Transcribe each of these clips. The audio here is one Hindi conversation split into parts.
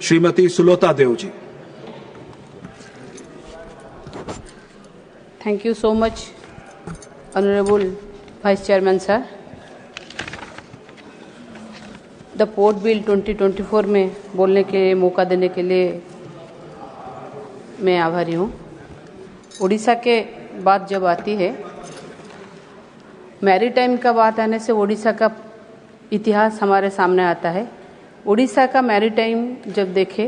Shrimati Sulota Dev ji. Thank you so much honourable vice chairman sir. The port bill 2024 में बोलने के मौका देने के लिए मैं आभारी हूँ। उड़ीसा के बात जब आती है, मैरीटाइम का बात आने से उड़ीसा का इतिहास हमारे सामने आता है। उड़ीसा का मैरीटाइम जब देखे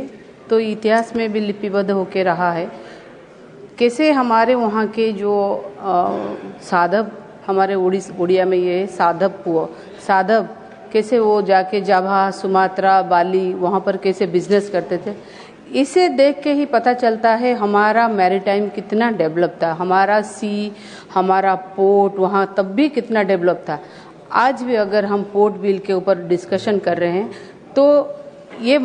तो इतिहास में भी लिपिबद्ध होकर रहा है। कैसे हमारे वहाँ के जो साधव, हमारे उड़िया में ये साधव कैसे वो जाके जाभा, सुमात्रा, बाली वहाँ पर कैसे बिजनेस करते थे, इसे देख के ही पता चलता है हमारा मैरीटाइम कितना डेवलप था। हमारा हमारा पोर्ट वहाँ तब भी कितना डेवलप था। आज भी अगर हम पोर्ट बिल के ऊपर डिस्कशन कर रहे हैं तो ये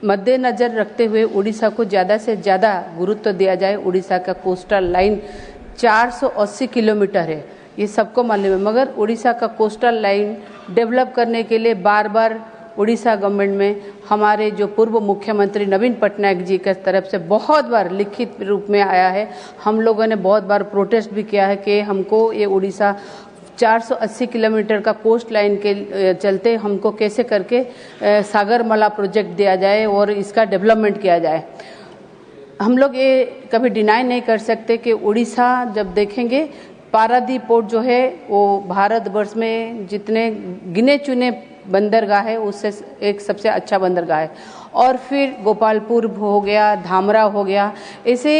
मद्देनजर रखते हुए उड़ीसा को ज़्यादा से ज़्यादा गुरुत्व दिया जाए। उड़ीसा का कोस्टल लाइन 480 किलोमीटर है, ये सबको मालूम है, मगर उड़ीसा का कोस्टल लाइन डेवलप करने के लिए बार बार उड़ीसा गवर्नमेंट में हमारे जो पूर्व मुख्यमंत्री नवीन पटनायक जी के तरफ से बहुत बार लिखित रूप में आया है। हम लोगों ने बहुत बार प्रोटेस्ट भी किया है कि हमको ये उड़ीसा 480 किलोमीटर का कोस्ट लाइन के चलते हमको कैसे करके सागरमाला प्रोजेक्ट दिया जाए और इसका डेवलपमेंट किया जाए। हम लोग ये कभी डिनाई नहीं कर सकते कि उड़ीसा जब देखेंगे, पारादीप पोर्ट जो है वो भारतवर्ष में जितने गिने चुने बंदरगाह है उससे एक सबसे अच्छा बंदरगाह है। और फिर गोपालपुर हो गया, धामरा हो गया, ऐसे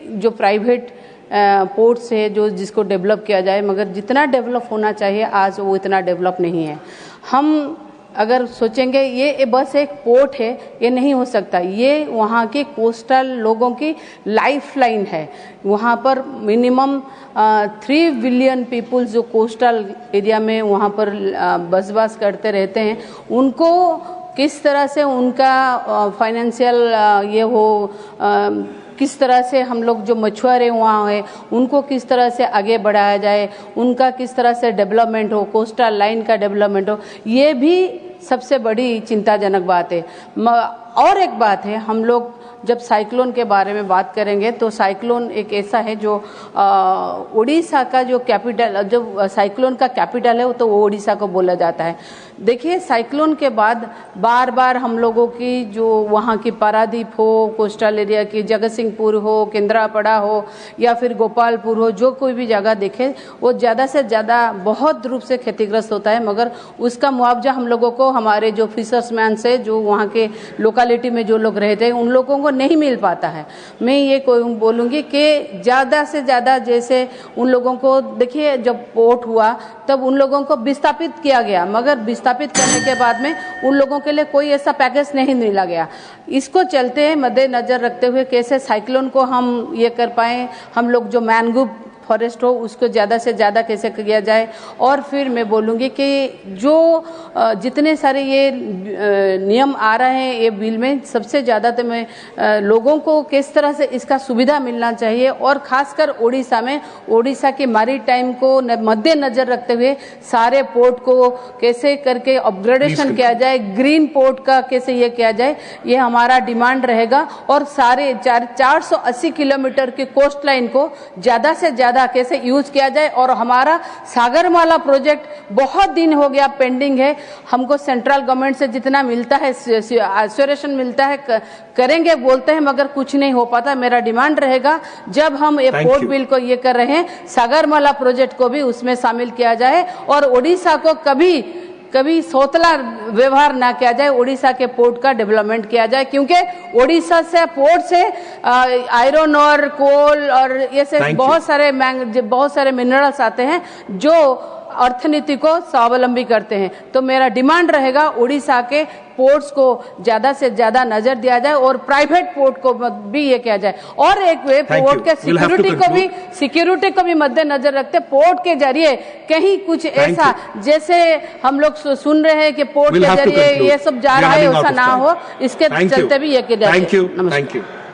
जो प्राइवेट पोर्ट्स है जो जिसको डेवलप किया जाए, मगर जितना डेवलप होना चाहिए आज वो इतना डेवलप नहीं है। हम अगर सोचेंगे ये बस एक पोर्ट है, ये नहीं हो सकता। ये वहाँ के कोस्टल लोगों की लाइफ लाइन है। वहाँ पर मिनिमम 3 बिलियन पीपल्स जो कोस्टल एरिया में वहाँ पर बसवास करते रहते हैं, उनको किस तरह से उनका फाइनेंशियल ये हो, किस तरह से हम लोग जो मछुआरे वहाँ हैं उनको किस तरह से आगे बढ़ाया जाए, उनका किस तरह से डेवलपमेंट हो, कोस्टल लाइन का डेवलपमेंट हो, ये भी सबसे बड़ी चिंताजनक बात है। और एक बात है, हम लोग जब साइक्लोन के बारे में बात करेंगे तो साइक्लोन एक ऐसा है जो उड़ीसा का जो कैपिटल, जो साइक्लोन का कैपिटल है वो तो उड़ीसा को बोला जाता है। देखिए साइक्लोन के बाद बार बार हम लोगों की जो वहाँ की पारादीप हो, कोस्टल एरिया की जगतसिंहपुर हो, केंद्रापड़ा हो या फिर गोपालपुर हो, जो कोई भी जगह देखे वो ज़्यादा से ज़्यादा बहुत रूप से क्षतिग्रस्त होता है, मगर उसका मुआवजा हम लोगों को, हमारे जो फिशर्समैन से जो वहाँ के लोकेलिटी में जो लोग रहते हैं उन लोगों को नहीं मिल पाता है। मैं ये बोलूँगी कि ज़्यादा से ज़्यादा जैसे उन लोगों को, देखिए जब पोर्ट हुआ तब उन लोगों को विस्थापित किया गया, मगर विस्थापित करने के बाद में उन लोगों के लिए कोई ऐसा पैकेज नहीं मिला गया। इसको चलते मद्देनजर रखते हुए कैसे साइक्लोन को हम ये कर पाए, हम लोग जो मैंग्रोव फॉरेस्ट हो उसको ज़्यादा से ज़्यादा कैसे किया जाए। और फिर मैं बोलूँगी कि जो जितने सारे ये नियम आ रहे हैं ये बिल में, सबसे ज़्यादा तो मैं लोगों को किस तरह से इसका सुविधा मिलना चाहिए, और ख़ासकर उड़ीसा में उड़ीसा के मैरीटाइम को मद्देनजर रखते हुए सारे पोर्ट को कैसे करके अपग्रेडेशन किया जाए, ग्रीन पोर्ट का कैसे ये किया जाए, ये हमारा डिमांड रहेगा। और सारे 480 किलोमीटर की कोस्ट लाइन को ज़्यादा से ज़्यादा कैसे यूज किया जाए। और हमारा सागरमाला प्रोजेक्ट बहुत दिन हो गया पेंडिंग है, हमको सेंट्रल गवर्नमेंट से जितना मिलता है एश्योरेशन मिलता है, करेंगे बोलते हैं, मगर कुछ नहीं हो पाता। मेरा डिमांड रहेगा जब हम ये पोर्ट बिल को ये कर रहे हैं, सागरमाला प्रोजेक्ट को भी उसमें शामिल किया जाए और उड़ीसा को कभी सोतला व्यवहार ना किया जाए, उड़ीसा के पोर्ट का डेवलपमेंट किया जाए, क्योंकि उड़ीसा से पोर्ट से आयरन और कोल और ये से बहुत सारे मिनरल्स आते हैं जो अर्थनीति को स्वावलंबी करते हैं। तो मेरा डिमांड रहेगा उड़ीसा के पोर्ट्स को ज्यादा से ज्यादा नजर दिया जाए और प्राइवेट पोर्ट को भी ये किया जाए। और एक वे पोर्ट के सिक्योरिटी को भी मद्देनजर रखते पोर्ट के जरिए कहीं कुछ ऐसा जैसे हम लोग सुन रहे हैं कि पोर्ट के जरिए ये सब जा रहा है, ऐसा ना हो, इसके चलते भी ये किया जाए।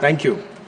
Thank you.